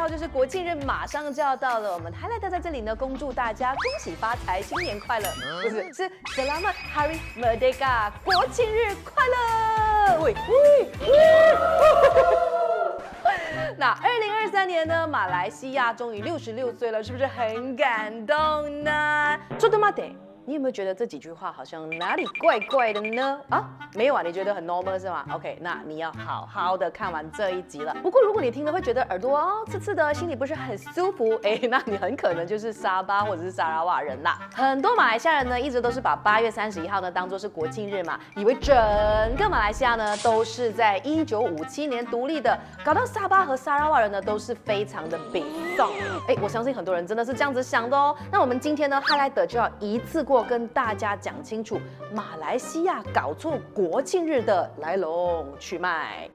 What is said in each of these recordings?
号就是国庆日，马上就要到了。我们还来在这里呢，恭祝大家恭喜发财，新年快乐！不是，是 Selamat Hari Merdeka， 国庆日快乐！喂。那2023年呢，马来西亚终于66岁了，是不是很感动呢？说的嘛得。你有没有觉得这几句话好像哪里怪怪的呢？啊，没有啊，你觉得很 normal 是吗 ？OK， 那你要好好的看完这一集了。不过如果你听了会觉得耳朵刺刺的，心里不是很舒服，那你很可能就是沙巴或者是沙拉瓦人啦。很多马来西亚人呢，一直都是把8月31号呢当作是国庆日嘛，以为整个马来西亚呢都是在1957年独立的，搞到沙巴和沙拉瓦人呢都是非常的北宋。我相信很多人真的是这样子想的哦。那我们今天呢，哈莱德就要一次过跟大家讲清楚马来西亚搞错国庆日的来龙去脉。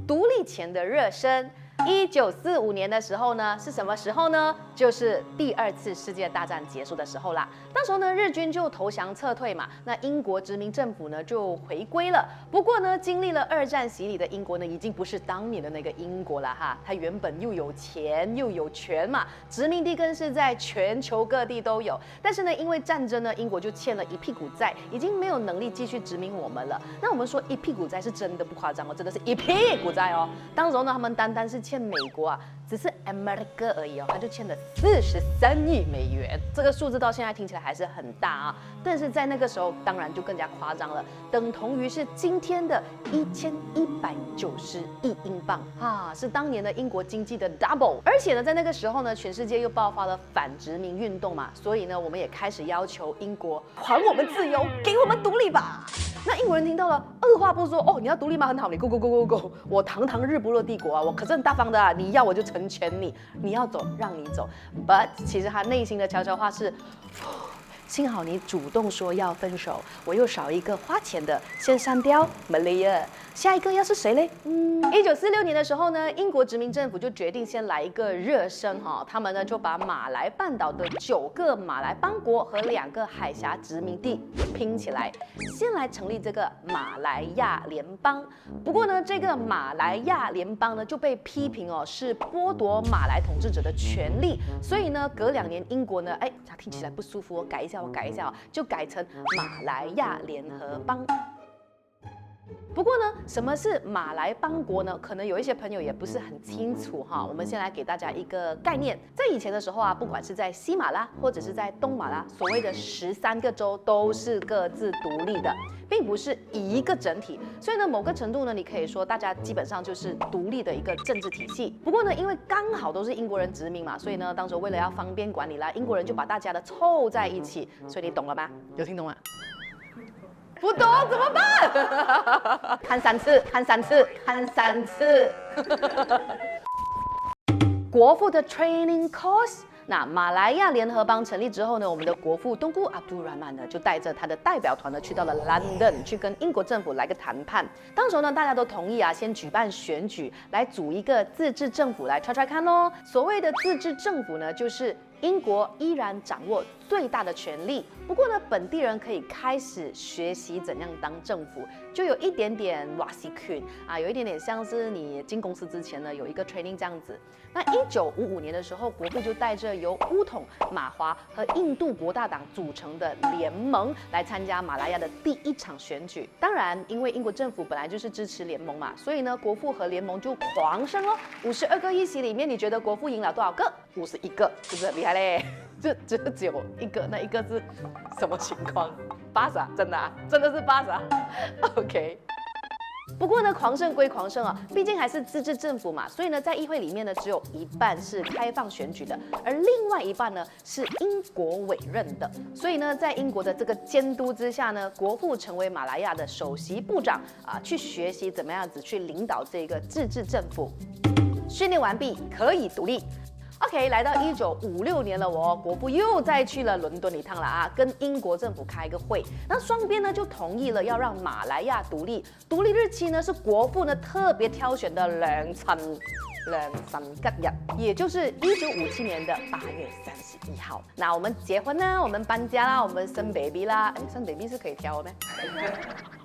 独立前的热身。1945年的时候呢，是什么时候呢？就是第2次世界大战结束的时候啦。当时候呢，日军就投降撤退嘛，那英国殖民政府呢就回归了。不过呢，经历了2战洗礼的英国呢，已经不是当年的那个英国了哈。它原本又有钱又有权嘛，殖民地更是在全球各地都有。但是呢，因为战争呢，英国就欠了一屁股债，已经没有能力继续殖民我们了。那我们说一屁股债是真的不夸张哦，真的是一屁股债哦。当时候呢，他们单是欠美国啊，只是 America 而已哦，他就欠了43亿美元，这个数字到现在听起来还是很大啊，但是在那个时候当然就更加夸张了，等同于是今天的1190亿英镑啊，是当年的英国经济的 double。而且呢，在那个时候呢，全世界又爆发了反殖民运动嘛，所以呢，我们也开始要求英国还我们自由，给我们独立吧。那英国人听到了，二话不说，哦，你要独立吗？很好，你 go go go go go， 我堂堂日不落帝国啊，我可是很大方的啊，你要我就成全你，你要走让你走。But 其实他内心的悄悄话是，幸好你主动说要分手，我又少一个花钱的，先删掉 Malaya。下一个要是谁嘞？1946年的时候呢，英国殖民政府就决定先来一个热身哈，他们呢就把马来半岛的9个马来邦国和2个海峡殖民地拼起来，先来成立这个马来亚联邦。不过呢，这个马来亚联邦呢就被批评是剥夺马来统治者的权利，所以呢，隔2年英国呢，它听起来不舒服，我改一下，就改成马来亚联合邦。不过呢，什么是马来邦国呢？可能有一些朋友也不是很清楚哈。我们先来给大家一个概念，在以前的时候啊，不管是在西马拉或者是在东马拉，所谓的13个州都是各自独立的，并不是一个整体。所以呢，某个程度呢，你可以说大家基本上就是独立的一个政治体系。不过呢，因为刚好都是英国人殖民嘛，所以呢，当时为了要方便管理啦，英国人就把大家的凑在一起。所以你懂了吗？有听懂吗？不懂怎么办？看3次。国父的 training course。那马来亚联合邦成立之后呢，我们的国父东姑阿卜杜拉曼呢，就带着他的代表团呢，去到了 London 去跟英国政府来个谈判。当时呢，大家都同意啊，先举办选举来组一个自治政府来try看咯。所谓的自治政府呢，就是英国依然掌握最大的权力，不过呢，本地人可以开始学习怎样当政府，就有一点点 Wasikin 啊，有一点点像是你进公司之前呢有一个 training 这样子。那1955年的时候，国父就带着由巫统、马华和印度国大党组成的联盟来参加马来亚的第1场选举。当然，因为英国政府本来就是支持联盟嘛，所以呢，国父和联盟就狂胜哦。52个议席里面，你觉得国父赢了多少个？51个，是不是很厉害嘞？这只有一个，那一个是什么情况？80，真的啊，真的是80。OK。不过呢，狂胜归狂胜啊，毕竟还是自治政府嘛，所以呢，在议会里面呢，只有一半是开放选举的，而另外一半呢是英国委任的。所以呢，在英国的这个监督之下呢，国父成为马来亚的首席部长啊，去学习怎么样子去领导这个自治政府。训练完毕，可以独立。OK， 来到1956年了哦，国父又再去了伦敦一趟了啊，跟英国政府开个会，那双边呢就同意了要让马来亚独立，独立日期呢是国父呢特别挑选的2吉日，也就是1957年的8月31号。那我们结婚呢，我们搬家啦，我们生 baby 啦，生 baby 是可以挑的咩？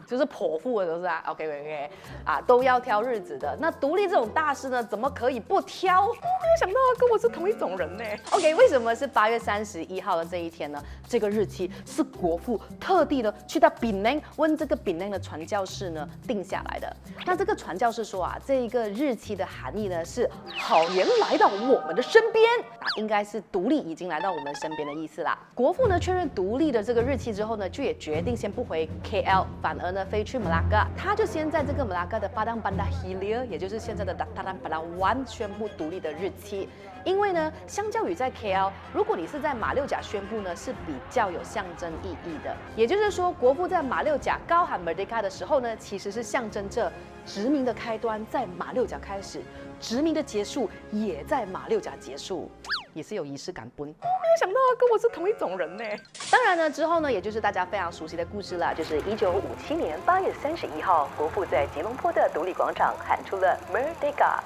就是剖腹的都是啊 ，OK， 啊，都要挑日子的。那独立这种大事呢，怎么可以不挑？没有想到跟我是同一种人呢。OK， 为什么是8月31号的这一天呢？这个日期是国父特地的去到槟榔问这个槟榔的传教士呢定下来的。那这个传教士说啊，这一个日期的含义呢是好年来到我们的身边啊，应该是独立已经来到我们身边的意思啦。国父呢确认独立的这个日期之后呢，就也决定先不回 KL， 反而呢飞去马拉嘎，他就先在这个马拉嘎的巴当班达 Hilir， 也就是现在的达兰巴拉湾宣布独立的日期。因为呢，相较于在 KL， 如果你是在马六甲宣布呢，是比较有象征意义的。也就是说，国父在马六甲高喊 Merdeka 的时候呢，其实是象征着殖民的开端在马六甲开始，殖民的结束也在马六甲结束，也是有仪式感不？没有想到跟我是同一种人呢。当然呢，之后呢，也就是大家非常熟悉的故事了，就是1957年8月31号，国父在吉隆坡的独立广场喊出了 Merdeka。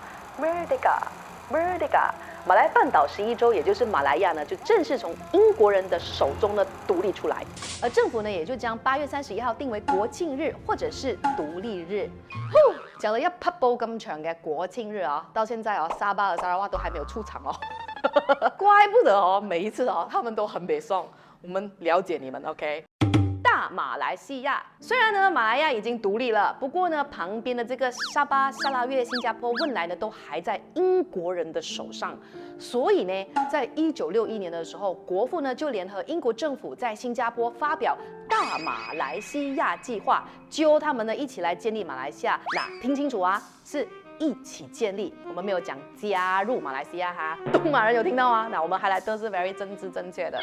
马来半岛11州，也就是马来亚呢，就正式从英国人的手中呢独立出来，而政府呢也就将8月31号定为国庆日或者是独立日。讲了一匹布咁長嘅國慶日啊，到現在啊，沙巴和沙拉瓦都還沒有出場哦，怪不得哦，每一次哦，他們都很北宋，我們了解你們 ，OK。大马来西亚虽然呢，马来亚已经独立了，不过呢，旁边的这个沙巴、沙拉越、新加坡、汶莱呢，都还在英国人的手上。所以呢，在1961年的时候，国父呢就联合英国政府在新加坡发表大马来西亚计划，揪他们呢一起来建立马来西亚。那听清楚啊，是一起建立，我们没有讲加入马来西亚哈。东马人有听到吗？那我们还来都是 very 政治正确的。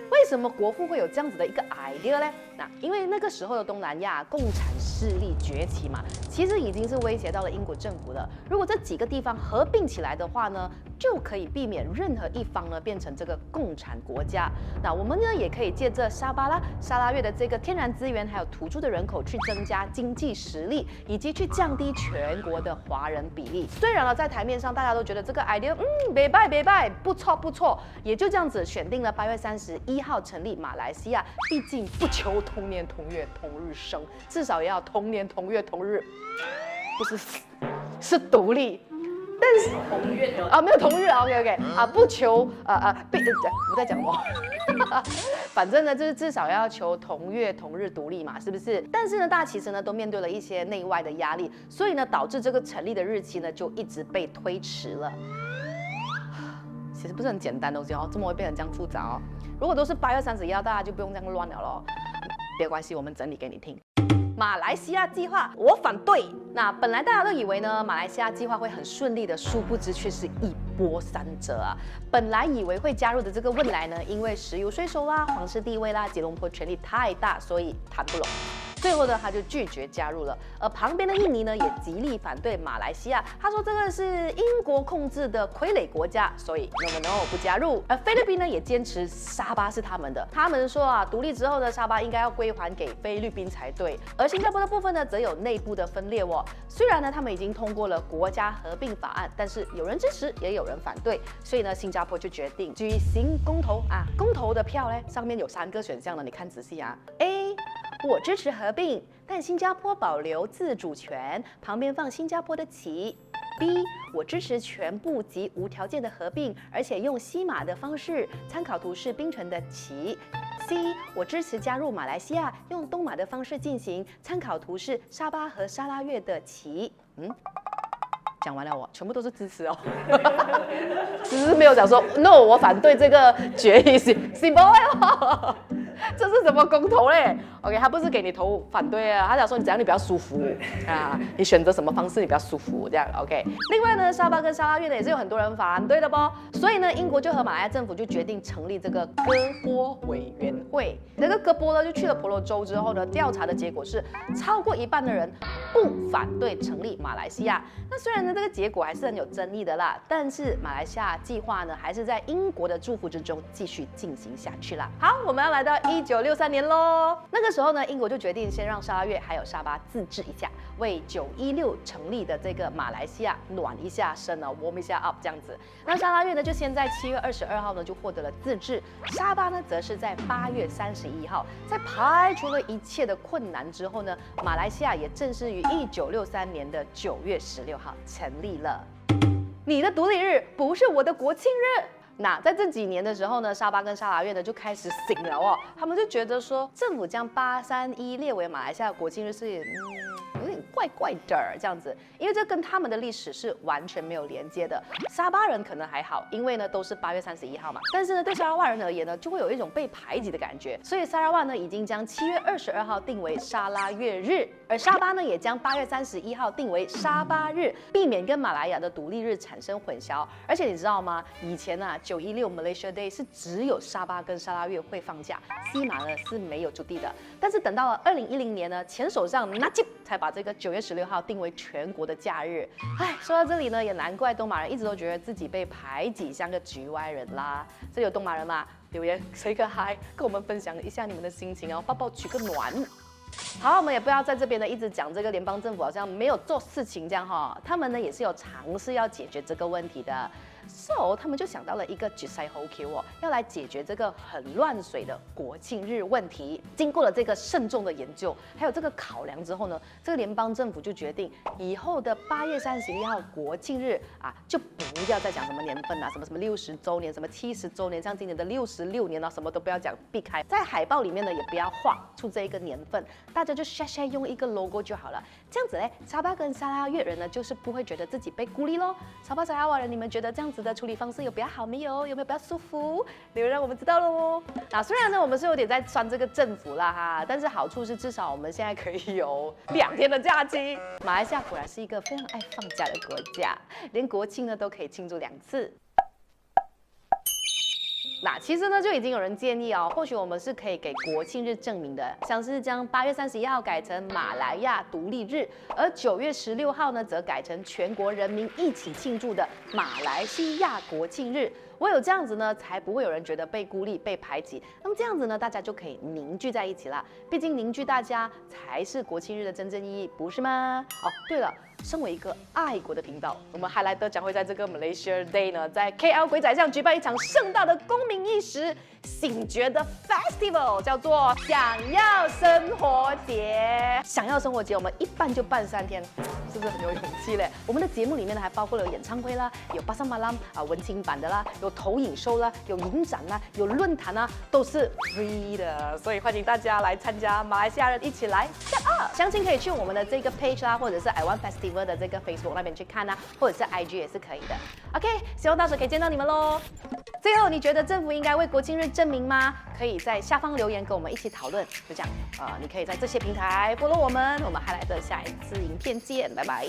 为什么国父会有这样子的一个 idea 呢？那因为那个时候的东南亚共产势力崛起嘛，其实已经是威胁到了英国政府了。如果这几个地方合并起来的话呢，就可以避免任何一方呢变成这个共产国家。那我们呢也可以借着沙巴啦、沙拉越的这个天然资源，还有土著的人口去增加经济实力，以及去降低全国的华人比例。虽然呢在台面上大家都觉得这个 idea 没败，不错，也就这样子选定了8月31号成立马来西亚。毕竟不求同年同月同日生，至少也要同年同月同日，不是独立。但是同月啊，没有同日啊 ，OK 啊，不求我在讲什么？反正呢，就是至少要求同月同日独立嘛，是不是？但是呢，大家其实呢都面对了一些内外的压力，所以呢，导致这个成立的日期呢就一直被推迟了。其实不是很简单的东西哦，怎么会变成这样复杂哦？如果都是8月31号，大家就不用这样乱了咯。别关系，我们整理给你听。马来西亚计划，我反对。那本来大家都以为呢，马来西亚计划会很顺利的，殊不知却是一波三折啊。本来以为会加入的这个汶莱呢，因为石油税收啦、皇室地位啦、吉隆坡权力太大，所以谈不拢。最后呢，他就拒绝加入了。而旁边的印尼呢，也极力反对马来西亚。他说这个是英国控制的傀儡国家，所以 no 不加入。而菲律宾呢，也坚持沙巴是他们的。他们说啊，独立之后呢，沙巴应该要归还给菲律宾才对。而新加坡的部分呢，则有内部的分裂哦。虽然呢，他们已经通过了国家合并法案，但是有人支持，也有人反对。所以呢，新加坡就决定举行公投啊。公投的票呢，上面有3个选项呢，你看仔细啊。A，我支持合并，但新加坡保留自主权，旁边放新加坡的旗。B， 我支持全部及无条件的合并，而且用西马的方式，参考图是槟城的旗。C， 我支持加入马来西亚，用东马的方式进行，参考图是沙巴和沙拉越的旗。讲完了我全部都是支持哦，只是没有讲说 no， 我反对这个决议是不会哦，这是什么公投嘞 OK， 他不是给你投反对啊，他想说你怎样你比较舒服啊，你选择什么方式你比较舒服这样 OK。另外呢，沙巴跟沙拉越呢也是有很多人反对的啵，所以呢，英国就和马来亚政府就决定成立这个哥波委员会。这个哥波呢就去了婆罗洲之后呢，调查的结果是超过一半的人不反对成立马来西亚。那虽然呢这个结果还是很有争议的啦，但是马来西亚计划呢还是在英国的祝福之中继续进行下去啦。好，我们要来到1963年喽。那个时候呢，英国就决定先让沙拉越还有沙巴自治一下，为916成立的这个马来西亚暖一下身啊 ，warm 一下 up 这样子。那沙拉越呢就先在7月22号呢就获得了自治，沙巴呢则是在8月31号，在排除了一切的困难之后呢，马来西亚也正式于1963年的9月16号成立了。你的独立日不是我的国庆日。那在这几年的时候呢，沙巴跟沙拉越呢就开始醒了哦，他们就觉得说，政府将831列为马来西亚国庆日是有点怪怪的这样子，因为这跟他们的历史是完全没有连接的。沙巴人可能还好，因为呢都是8月31号嘛，但是呢对沙拉瓦人而言呢，就会有一种被排挤的感觉，所以沙拉瓦呢已经将7月22号定为沙拉越日，而沙巴呢也将8月31号定为沙巴日，避免跟马来亚的独立日产生混淆。而且你知道吗？以前啊916 Malaysia Day 是只有沙巴跟沙拉越会放假，西马呢是没有驻地的。但是等到了2010年呢，前首相纳吉才把这个9月16号定为全国的假日。哎，说到这里呢，也难怪东马人一直都觉得自己被排挤，像个局外人啦。这里有东马人吗？留言说一个嗨，跟我们分享一下你们的心情哦，抱抱取个暖。好，我们也不要在这边呢一直讲这个联邦政府好像没有做事情这样哈，他们呢也是有尝试要解决这个问题的。So 他们就想到了一个绝世好橋哦，要来解决这个很乱水的国庆日问题。经过了这个慎重的研究，还有这个考量之后呢，这个联邦政府就决定以后的8月31号国庆日啊，就不要再讲什么年份啦，什么60周年，什么70周年，像今年的66年啊，什么都不要讲，避开。在海报里面呢，也不要画出这一个年份，大家就share用一个 logo 就好了。这样子嘞，沙巴跟沙拉越人呢，就是不会觉得自己被孤立咯。沙巴沙拉瓦人，你们觉得这样子的处理方式有比较好没有？有没有比较舒服？留言让我们知道喽。那虽然呢，我们是有点在酸这个政府啦哈，但是好处是至少我们现在可以有2天的假期。马来西亚果然是一个非常爱放假的国家，连国庆呢都可以庆祝2次。那其实呢，就已经有人建议哦，或许我们是可以给国庆日证明的，像是将8月31号改成马来亚独立日，而9月16号呢，则改成全国人民一起庆祝的马来西亚国庆日。唯有这样子呢，才不会有人觉得被孤立、被排挤。那么这样子呢，大家就可以凝聚在一起啦。毕竟凝聚大家才是国庆日的真正意义，不是吗？哦，对了。身为一个爱国的频道，我们海莱德将会在这个 Malaysia Day 呢，在 KL 鬼仔巷举办一场盛大的公民意识醒觉的 Festival， 叫做想要生活节。想要生活节，我们一办就办3天，是不是很有勇气嘞？我们的节目里面呢，还包括了有演唱会啦，有巴萨马拉啊文青版的啦，有投影 show 啦，有影展啦，有论坛啦，都是 free 的，所以欢迎大家来参加，马来西亚人一起来 shut up。详情可以去我们的这个 page 啦，或者是 I Want Festival 的这个 Facebook 那边去看啊，或者是 IG 也是可以的。OK， 希望到时候可以见到你们咯。最后，你觉得政府应该为国庆日证明吗？可以在下方留言跟我们一起讨论。就这样，你可以在这些平台follow我们，我们还来的下一次影片见，拜拜。